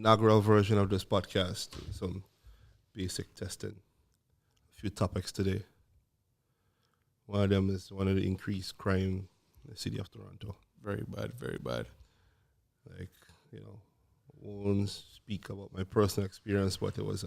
inaugural version of this podcast, some basic testing. A few topics today. One of them is one of the increased crime in the city of Toronto. Very bad, very bad. Like, won't speak about my personal experience, but it was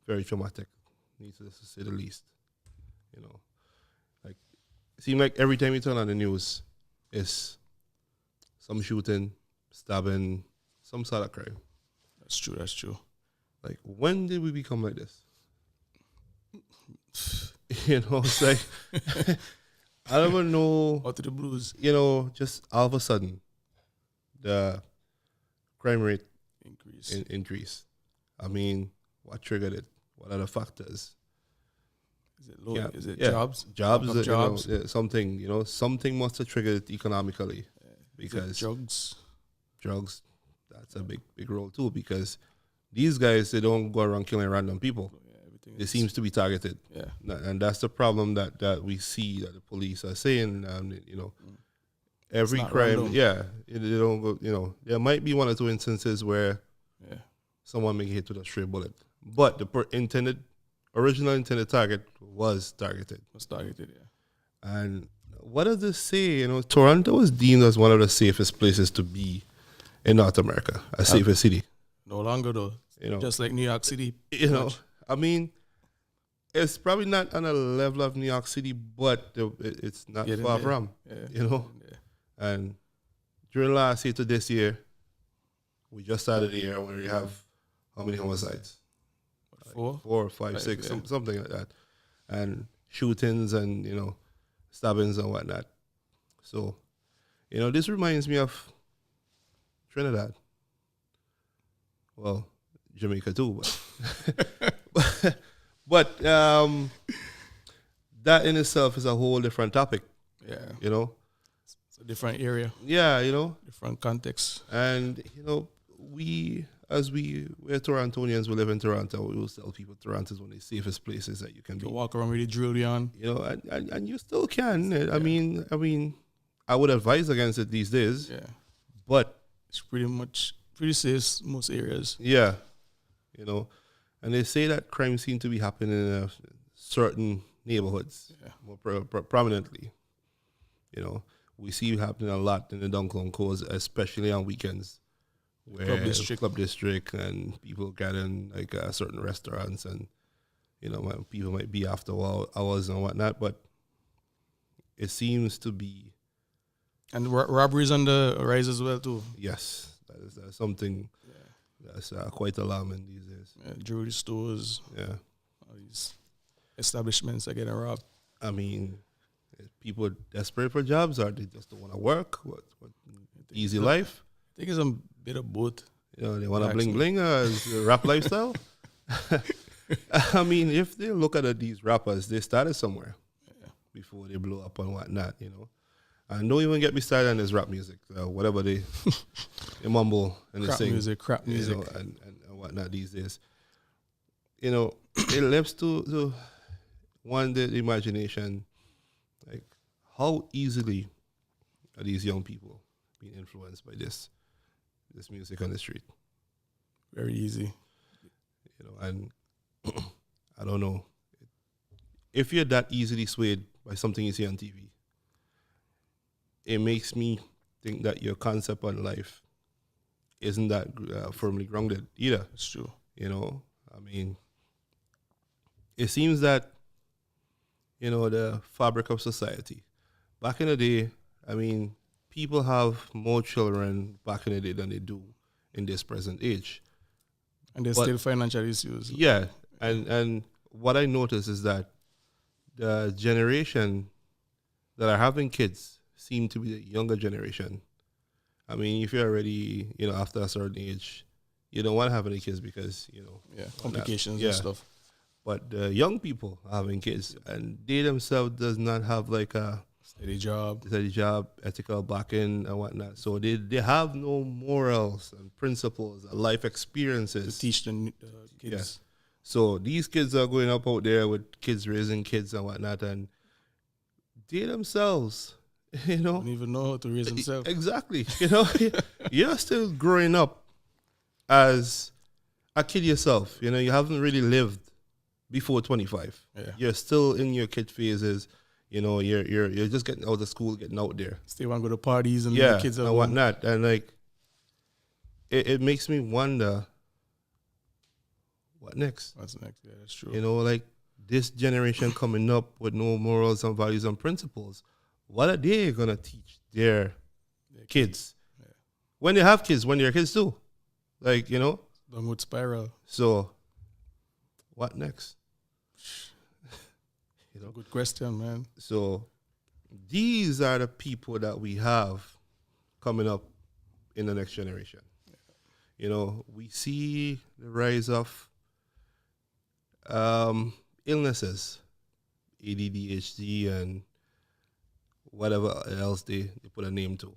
very traumatic, needless to say the least. Like, it seemed like every time you turn on the news, it's some shooting, stabbing, some sort of crime. That's true. Like, when did we become like this? It's like, I don't even know. Out to the blues. Just all of a sudden, the crime rate increase. I mean, what triggered it? What are the factors? Is it low? Is it jobs? Jobs. Something must have triggered it economically. Because drugs, that's a big role too, because these guys, they don't go around killing random people. It seems to be targeted. Yeah. And that's the problem that we see that the police are saying, every crime, they don't go, there might be one or two instances where someone may get hit with a stray bullet. But the original intended target was targeted. And what does this say? Toronto was deemed as one of the safest places to be in North America, a safer city. No longer though. Just like New York City. I mean, it's probably not on a level of New York City, but it's not far from, And during last year to this year, we just started the year where we have how many homicides? 4, 5, 6, something like that. And shootings and, stabbings and whatnot. So, this reminds me of Trinidad. Well, Jamaica too, but that in itself is a whole different topic. Yeah. It's a different area. Yeah, Different context. And, we're Torontonians, we live in Toronto. We will tell people Toronto is one of the safest places that you can be. Walk around with a drill on. And you still can. I mean, I would advise against it these days. Yeah. But it's pretty safe most areas. Yeah. And they say that crime seems to be happening in certain neighborhoods more prominently. We see it happening a lot in the Dunklon Coast, especially on weekends. Where Club District and people gathering like certain restaurants and people might be after hours and whatnot, but it seems to be robberies on the rise as well too. Yes, that is something that's quite alarming these days. Jewelry stores, all these establishments are getting robbed. I mean, people desperate for jobs, or they just don't want to work. What easy life? I think it's a bit of both. They want to bling bling rap lifestyle. I mean, if they look at these rappers, they started somewhere before they blew up and whatnot, And don't even get me started on this rap music, whatever they mumble and they sing. Crap music. And whatnot these days. It left to one, the imagination, like how easily are these young people being influenced by this music on the street. Very easy. And I don't know. If you're that easily swayed by something you see on TV, it makes me think that your concept on life isn't that firmly grounded either. It's true. I mean, it seems that, the fabric of society. Back in the day, I mean, people have more children back in the day than they do in this present age. And there's still financial issues. Yeah. And what I notice is that the generation that are having kids seem to be the younger generation. I mean, if you're already, after a certain age, you don't want to have any kids because, complications and stuff. But the young people are having kids, and they themselves does not have like a steady job, ethical backing and whatnot. So they have no morals and principles and life experiences to teach the kids. Yeah. So these kids are going up out there with kids raising kids and whatnot, and they themselves, don't even know how to raise themselves. Exactly. You're still growing up as a kid yourself, you know, you haven't really lived before 25. Yeah. You're still in your kid phases. You know, you're just getting out of school, getting out there. Still want to go to parties and yeah, the kids and whatnot. And like, it makes me wonder, what next? What's next? Yeah, that's true. You know, like this generation coming up with no morals and values and principles. What are they gonna teach their kids? Yeah. When they have kids, when they're kids too. Like, you know? Downward spiral. So, what next? You know? Good question, man. So, these are the people that we have coming up in the next generation. Yeah. You know, we see the rise of illnesses, ADHD and whatever else they put a name to.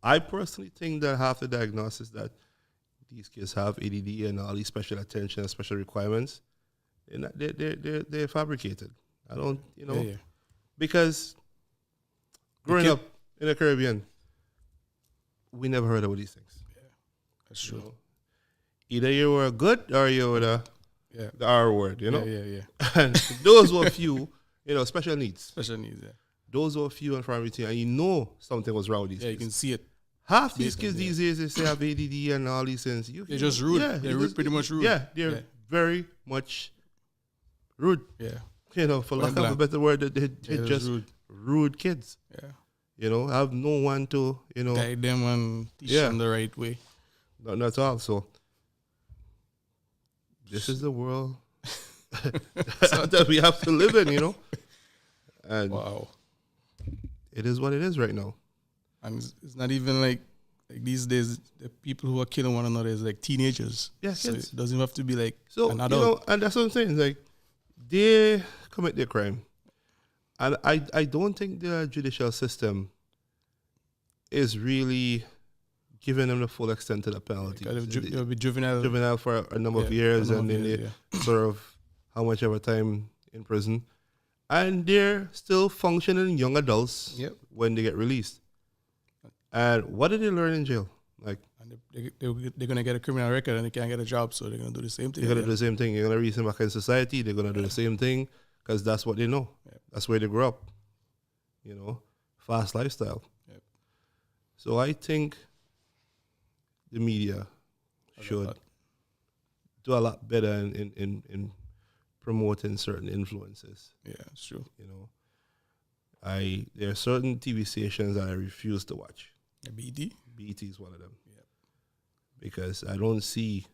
I personally think that half the diagnosis that these kids have, ADD and all these special attention and special requirements, they're fabricated. I don't, you know, because growing up in the Caribbean, we never heard about these things. Yeah, that's true. You know? Either you were good or you were the R word, you know? Yeah. And those were few, you know, special needs. Special needs, yeah. Those were few and far in between, and you know something was wrong with these kids. Yeah, you can see it. Half these kids these days, they say have ADD and all these things. They're just rude. Yeah, they're pretty much rude. Yeah, they're very much rude. Yeah. You know, for lack of a better word, they're just rude kids. Yeah. You know, have no one to, you know, guide them and teach them the right way. No, that's all. So, this is the world that we have to live in, you know? And wow. It is what it is right now. And it's not even like these days, the people who are killing one another is like teenagers. Yeah, so kids. it doesn't have to be like an adult. You know, and that's what I'm saying. Like, they commit their crime. And I don't think the judicial system is really giving them the full extent of the penalty. They'll be juvenile for a number of years, and then they serve how much ever time in prison. And they're still functioning young adults when they get released. And what did they learn in jail? Like, and they're going to get a criminal record and they can't get a job, so they're going to do the same thing. They're going to do the same thing. You're going to release them back in society. They're going to do the same thing because that's what they know. Yep. That's where they grew up. You know, fast lifestyle. Yep. So I think the media should do a lot better in promoting certain influences. Yeah, it's true. You know, there are certain TV stations that I refuse to watch. BET? BET is one of them. Yep. Because I don't see,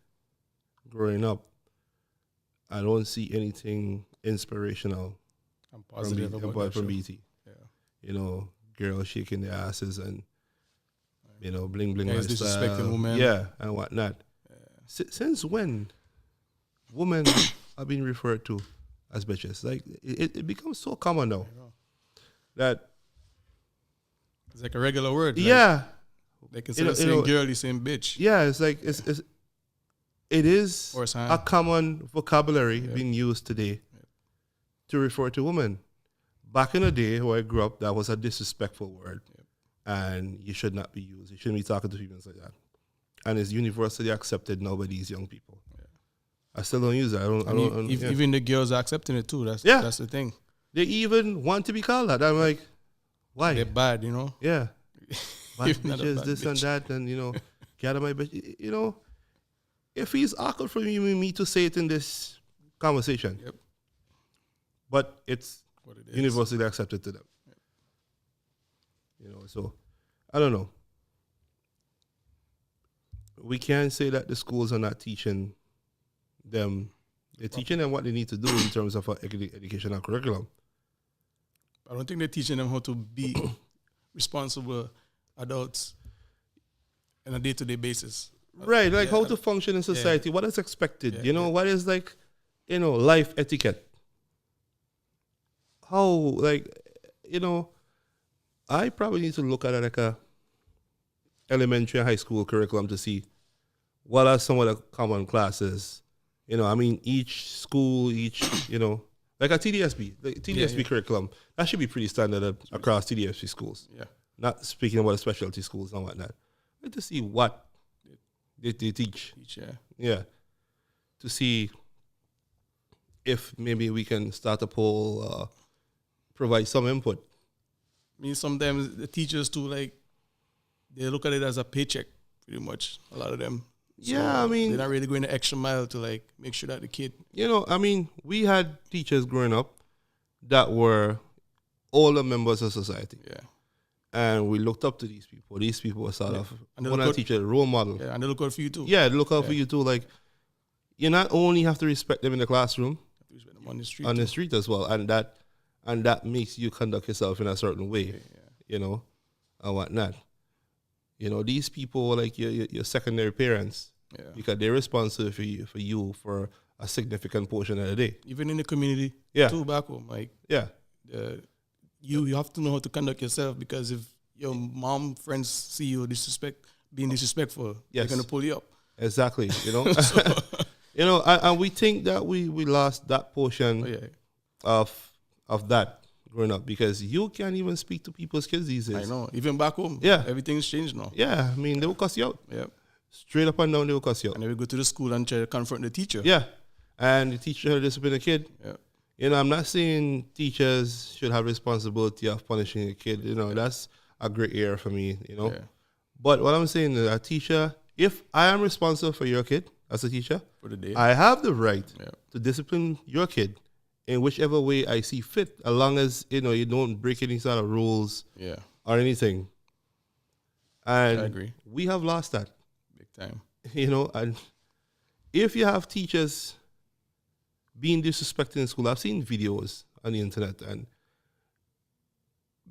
growing up, I don't see anything inspirational and positive from BET. Yeah. You know, girls shaking their asses and, you know, bling bling lifestyle. Disrespecting women. Yeah, and whatnot. Yeah. Since when women are being referred to as bitches? Like, it becomes so common now that it's like a regular word. Like, yeah. Like instead of saying girl, you saying bitch. Yeah, it's like it is a common vocabulary being used today to refer to women. Back in the day where I grew up, that was a disrespectful word. And you should not be used. You shouldn't be talking to people like that. And it's universally accepted now by these young people. I still don't use that. Even the girls are accepting it too. That's the thing. They even want to be called that. I'm like, why? They're bad, you know? Yeah. Bad bitches, this bitch. And that, and, you know, get out of my bitch. You know, if it's awkward for me to say it in this conversation. Yep. But it's universally accepted to them. Yep. You know, so, I don't know. We can't say that the schools are not teaching them. They're teaching them what they need to do in terms of educational curriculum. I don't think they're teaching them how to be responsible adults on a day-to-day basis. Right, like how to function in society, what is expected, you know, what is like, you know, life etiquette. How, like, you know, I probably need to look at it like a elementary and high school curriculum to see what are some of the common classes. You know, I mean, each school, you know, like a TDSB, the TDSB curriculum, that should be pretty standard across TDSB schools. Yeah. Not speaking about the specialty schools and whatnot. Like to see what they teach. Yeah. To see if maybe we can start a poll, provide some input. I mean, sometimes the teachers too, like, they look at it as a paycheck, pretty much, a lot of them. So yeah, I mean, they're not really going the extra mile to, like, make sure that the kid... I mean, we had teachers growing up that were older members of society. Yeah. And we looked up to these people. These people were sort of one of the teacher role model. Yeah, and they look out for you too. Yeah, they look out for you too. Like, you not only have to respect them in the classroom, you respect them on the street as well. And that makes you conduct yourself in a certain way, and whatnot. These people, like your secondary parents, because they're responsible for you for a significant portion of the day. Even in the community, too, back home. Like, you have to know how to conduct yourself, because if your mom friends see you being disrespectful, they're going to pull you up. Exactly, and we think that we lost that portion of that growing up, because you can't even speak to people's kids these days. I know. Even back home, everything's changed now. Yeah, I mean, they will cuss you out. Yeah. Straight up and down, they will cuss you out. And they will go to the school and try to confront the teacher. Yeah. And the teacher will discipline the kid. Yeah. I'm not saying teachers should have responsibility of punishing a kid. That's a great area for me, Yeah. But what I'm saying is, a teacher, if I am responsible for your kid as a teacher, for the day, I have the right to discipline your kid in whichever way I see fit, as long as, you don't break any sort of rules or anything. And I agree. We have lost that. Big time. And if you have teachers being disrespected in school, I've seen videos on the internet, and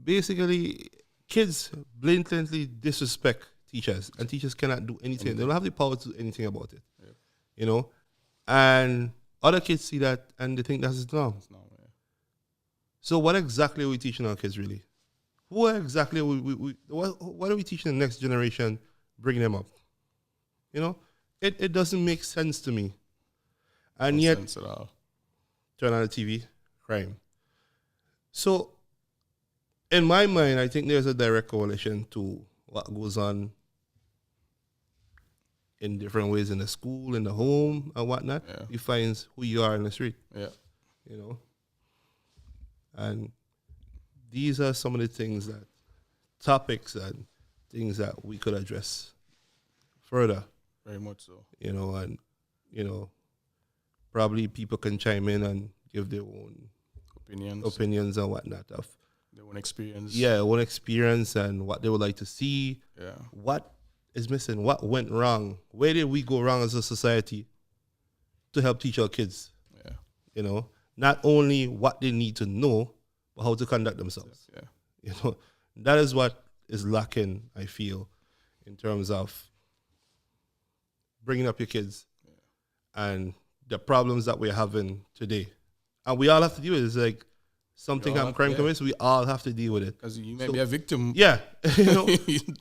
basically kids blatantly disrespect teachers, and teachers cannot do anything. They don't have the power to do anything about it. And other kids see that and they think that's normal. So what exactly are we teaching our kids, really? What exactly what are we teaching the next generation, bringing them up? It doesn't make sense to me. And yet, sense at all. Turn on the TV, crime. So, in my mind, I think there's a direct correlation to what goes on in different ways in the school, in the home, and whatnot. Defines who you are in the street. Yeah. And these are some of the topics and things that we could address further. Very much so. And probably people can chime in and give their own opinions and whatnot of their own experience. Yeah, own experience and what they would like to see. Yeah. What is missing? What went wrong? Where did we go wrong as a society to help teach our kids? Yeah. Not only what they need to know, but how to conduct themselves. Yeah. That is what is lacking, I feel, in terms of bringing up your kids and the problems that we're having today. And we all have to deal with it. It's like something crime commits, we all have to deal with it. Because you may be a victim. Yeah.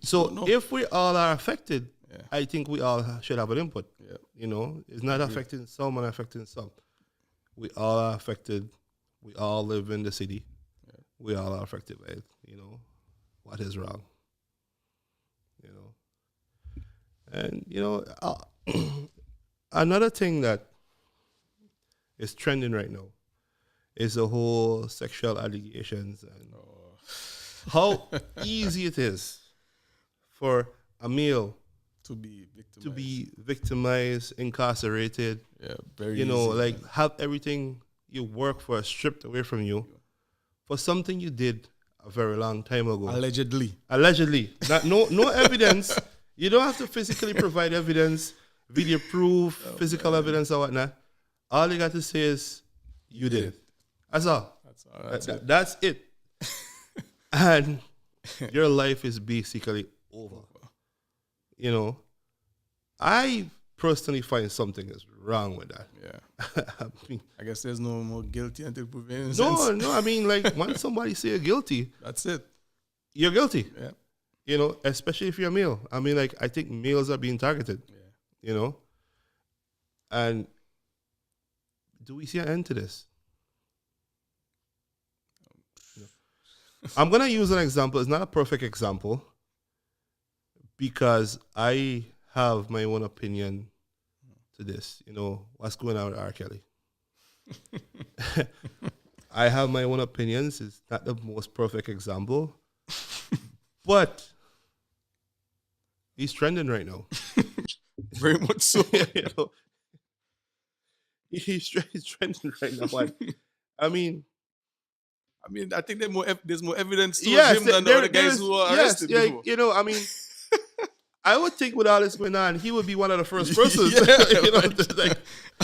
So if we all are affected, I think we all should have an input. Yeah. It's not affecting some and affecting some. We all are affected. We all live in the city. Yeah. We all are affected by it. What is wrong? And, another thing that is trending right now is the whole sexual allegations and how easy it is for a male to be victimized, incarcerated. Yeah, very easy. Have everything you work for stripped away from you for something you did a very long time ago. Allegedly. No evidence. You don't have to physically provide evidence, video proof, physical evidence or whatnot. All you got to say is you did it. That's all. That's it. And your life is basically over. I personally find something is wrong with that. Yeah. I guess there's no more guilty until proven innocent. No. I mean, once somebody say you're guilty, that's it. You're guilty. Yeah. Especially if you're a male. I mean, I think males are being targeted. Yeah. And do we see an end to this? I'm going to use an example. It's not a perfect example because I have my own opinion to this. You know, what's going on with R. Kelly? I have my own opinions. It's not the most perfect example, but he's trending right now. Very much so. You know, he's trending right now. But, I mean, I think there's more evidence to him than the other guys who are arrested. Yeah, before. you know, I mean, I would think with all this going on, he would be one of the first persons. You know, like,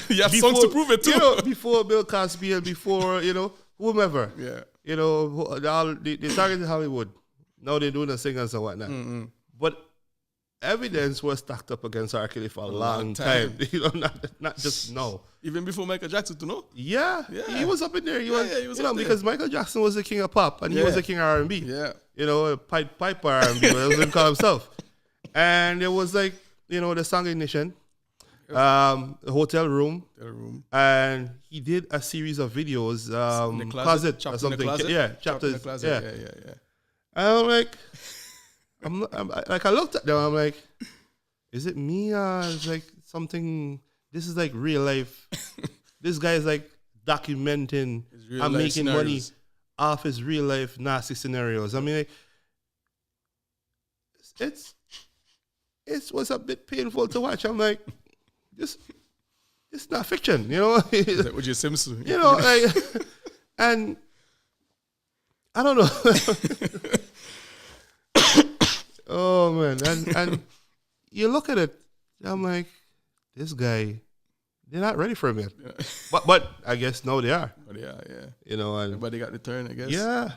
you have songs to prove it too. You know, before Bill Cosby and before, you know, whomever. Yeah. You know, they targeted Hollywood. Now they're doing the singers and whatnot. Mm-hmm. But evidence was stacked up against R. Kelly for a long time. You know, not just now. Even before Michael Jackson, to know? Yeah. He was up in there. He was you know, there. because Michael Jackson was the king of pop and he was the king of R&B. Yeah. You know, a pipe R&B, whatever he call himself. And it was like, you know, the song Ignition, the Hotel Room, and he did a series of videos, in the closet or something. Yeah, chapters. In the closet. Yeah. And I'm like, I looked at them. I'm like, is it me? It's like something. This is like real life. This guy is like documenting and making money off his real life nasty scenarios. I mean, like, it was a bit painful to watch. I'm like, it's not fiction, you know. Is that what you're Simpson? You know, like, and I don't know. Oh man, and you look at it, I'm like, this guy, they're not ready for him yet. Yeah. But I guess no, they are. But yeah. You know, and everybody got the turn, I guess. Yeah.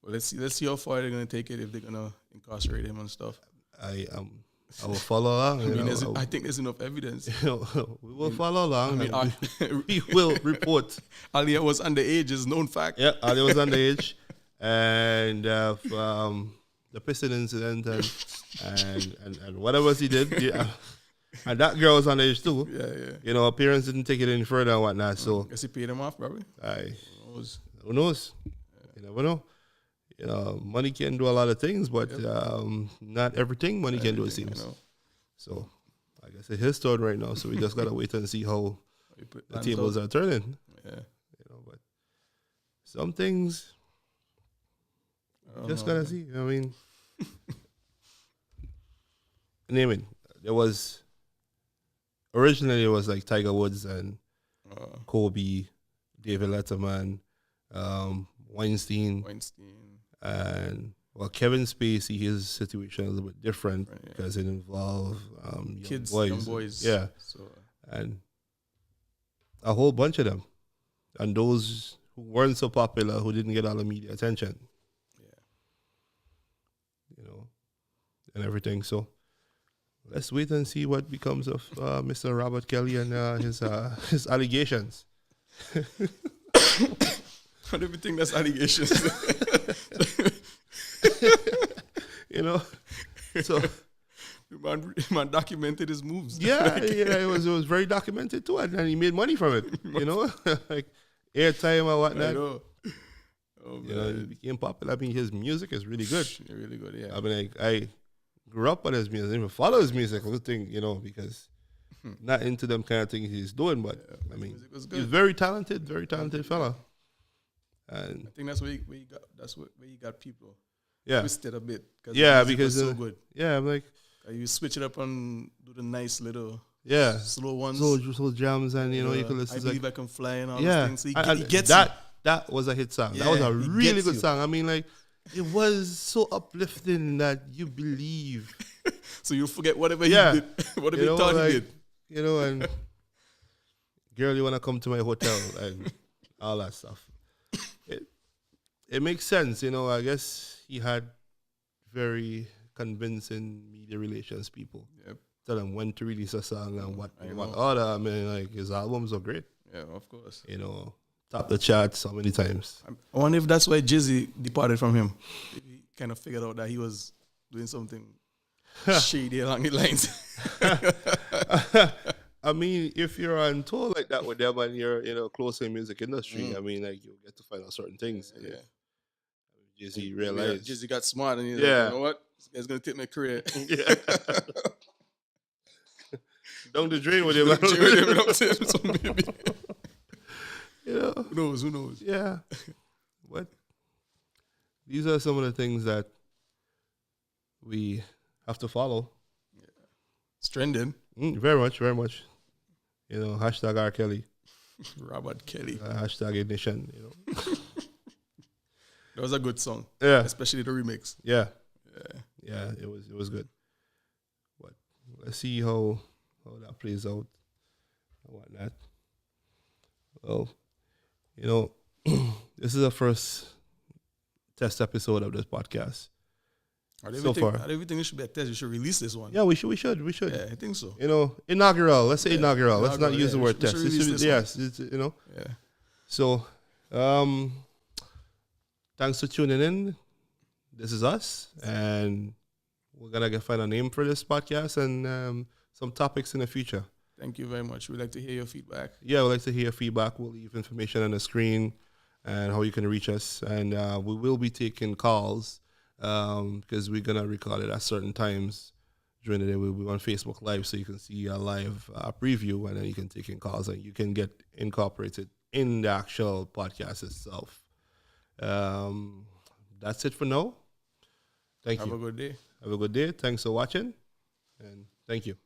Well, let's see how far they're gonna take it, if they're gonna incarcerate him and stuff. I will follow along. I think there's enough evidence. You know, we will follow along. We will report. Ali was underage, is known fact. Yeah, Ali was underage, and the piston incident and whatever else he did, yeah. And that girl was underage too. Yeah. You know, parents didn't take it any further and whatnot. So guess he paid him off, probably. Who knows? You never know. You know, money can do a lot of things, but not everything money can do, it seems. So, I guess it's his turn right now. So we just gotta wait and see how the tables are turning. Yeah, you know, but some things just gotta see. I mean, name it. There was originally it was like Tiger Woods and Kobe, David Letterman, Weinstein. And Kevin Spacey, his situation is a little bit different because it involved kids, young boys. Yeah. So, and a whole bunch of them. And those who weren't so popular, who didn't get all the media attention. Yeah. You know, and everything. So let's wait and see what becomes of Mr. Robert Kelly and his allegations. I don't even think that's allegations. You know, so the man documented his moves. Yeah, it was very documented too, and he made money from it. You know, like airtime or whatnot. I know. You know, he became popular. I mean, his music is really good. Really good, yeah. I mean, like, I grew up on his music. I didn't even follow his music. I was thinking, you know, because not into them kind of things he's doing. But I mean, he's very talented fella. And I think that's where you got. That's where you got people. Yeah, twisted a bit. Because so good. Yeah, I'm like, you switch it up and do the nice little slow ones, slow jams, and you know you can listen. I believe I can fly and all those things. So he gets that was a hit song. That was a really good song. I mean, like, it was so uplifting that you believe. So you forget whatever he did, whatever you thought he did. You know, and girl, you wanna come to my hotel and all that stuff. It makes sense, you know. I guess he had very convincing media relations people. Yep. Tell them when to release a song and what order. I mean, like, his albums are great. Yeah, of course. You know, top the charts so many times. I wonder if that's why Jay-Z departed from him. He kind of figured out that he was doing something shady along the lines. I mean, if you're on tour like that with them and you're, you know, close in the music industry, I mean, like, you'll get to find out certain things. Yeah. Jay-Z realized. Jay-Z got smart and he's like, you know what? This guy's going to take my career. Down the drain with him. So maybe. You know, who knows? Yeah. What? These are some of the things that we have to follow. Yeah. It's trending. Very much, very much. You know, hashtag R. Kelly. Robert Kelly. Hashtag Ignition, you know. That was a good song. Yeah. Especially the remix. Yeah. Yeah, it was good. But let's see how that plays out and whatnot. Well, you know, this is the first test episode of this podcast. So far. I don't think it should be a test. You should release this one. Yeah, we should. Yeah, I think so. You know, inaugural. Let's say inaugural. Let's not use the word test. Yes, it's, you know. Yeah. So, thanks for tuning in. This is us, and we're gonna find a name for this podcast and some topics in the future. Thank you very much. We'd like to hear your feedback. Yeah, we'd like to hear your feedback. We'll leave information on the screen and how you can reach us, and we will be taking calls because we're gonna record it at certain times during the day. We'll be on Facebook Live, so you can see a live preview, and then you can take in calls, and you can get incorporated in the actual podcast itself. That's it for now. Thank you. Have a good day. Have a good day. Thanks for watching, and thank you.